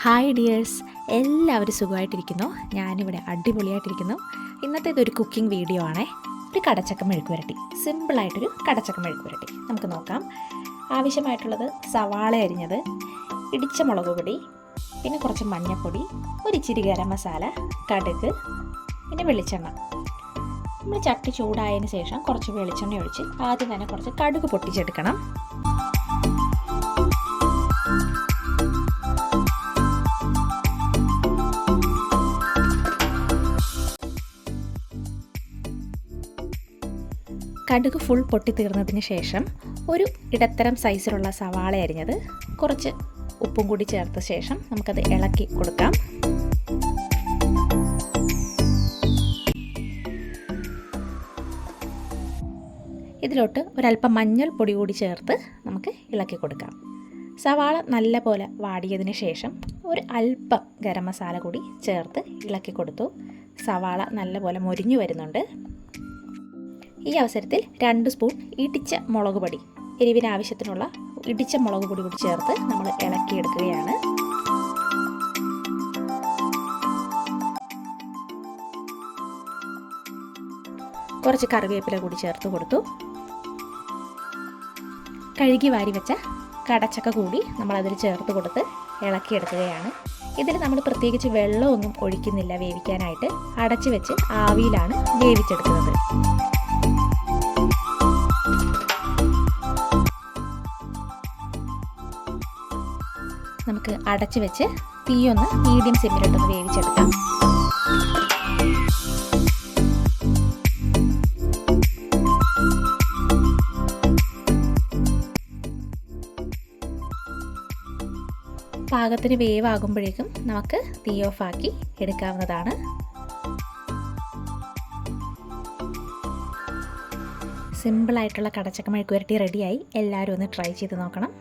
Hi dears, എല്ലാവരും സുഖമായിട്ടിരിക്കുന്നു. ഞാനിവിടെ അടിപൊളിയായിട്ടിരിക്കുന്നു. ഇന്നത്തേതൊരു കുക്കിംഗ് വീഡിയോ ആണേ. ഒരു കടച്ചക്ക മെഴുക്ക് പുരട്ടി, സിമ്പിളായിട്ടൊരു കടച്ചക്ക മെഴുക്ക് പുരട്ടി നമുക്ക് നോക്കാം. ആവശ്യമായിട്ടുള്ളത് സവാള അരിഞ്ഞത്, ഇടിച്ച മുളക് പൊടി, പിന്നെ കുറച്ച് മഞ്ഞൾപ്പൊടി, ഒരു ഇച്ചിരി ഗരം മസാല, കടുക്, പിന്നെ വെളിച്ചെണ്ണ. നമ്മൾ ചട്ടി ചൂടായതിന് ശേഷം കുറച്ച് വെളിച്ചെണ്ണ ഒഴിച്ച് ആദ്യം തന്നെ കുറച്ച് കടുക് പൊട്ടിച്ചെടുക്കണം. കടുക് ഫുൾ പൊട്ടിത്തീർന്നതിന് ശേഷം ഒരു ഇടത്തരം സൈസിലുള്ള സവാള അരിഞ്ഞത്, കുറച്ച് ഉപ്പും കൂടി ചേർത്ത ശേഷം നമുക്കത് ഇളക്കി കൊടുക്കാം. ഇതിലോട്ട് ഒരല്പം മഞ്ഞൾപ്പൊടി കൂടി ചേർത്ത് നമുക്ക് ഇളക്കി കൊടുക്കാം. സവാള നല്ല പോലെ വാടിയതിന് ശേഷം ഒരു അല്പം ഗരം മസാല കൂടി ചേർത്ത് ഇളക്കി കൊടുത്തു. സവാള നല്ല പോലെ മൊരിഞ്ഞു വരുന്നുണ്ട്. ഈ അവസരത്തിൽ 2 സ്പൂൺ ഇടിച്ച മുളക് പൊടി, എരിവിന് ആവശ്യത്തിനുള്ള ഇടിച്ച മുളക് പൊടി കൂടി ചേർത്ത് നമ്മൾ ഇളക്കിയെടുക്കുകയാണ്. കുറച്ച് കറിവേപ്പില കൂടി ചേർത്ത് കൊടുത്തു. കഴുകി വാരി വെച്ച കടച്ചക്ക കൂടി നമ്മളതിൽ ചേർത്ത് കൊടുത്ത് ഇളക്കിയെടുക്കുകയാണ്. ഇതിൽ നമ്മൾ പ്രത്യേകിച്ച് വെള്ളമൊന്നും ഒഴിക്കുന്നില്ല വേവിക്കാനായിട്ട്. അടച്ചു വെച്ച് ആവിയിലാണ് വേവിച്ചെടുക്കുന്നത്. നമുക്ക് അടച്ചു വെച്ച് തീയൊന്ന് മീഡിയം സിമ്മിലിട്ടൊന്ന് വേവിച്ചെടുക്കാം. പാകത്തിന് വേവാകുമ്പോഴേക്കും നമുക്ക് തീ ഓഫാക്കി എടുക്കാവുന്നതാണ്. സിമ്പിളായിട്ടുള്ള കടച്ചക്ക മെഴുക്ക് പുരട്ടി റെഡിയായി. എല്ലാവരും ഒന്ന് ട്രൈ ചെയ്ത് നോക്കണം.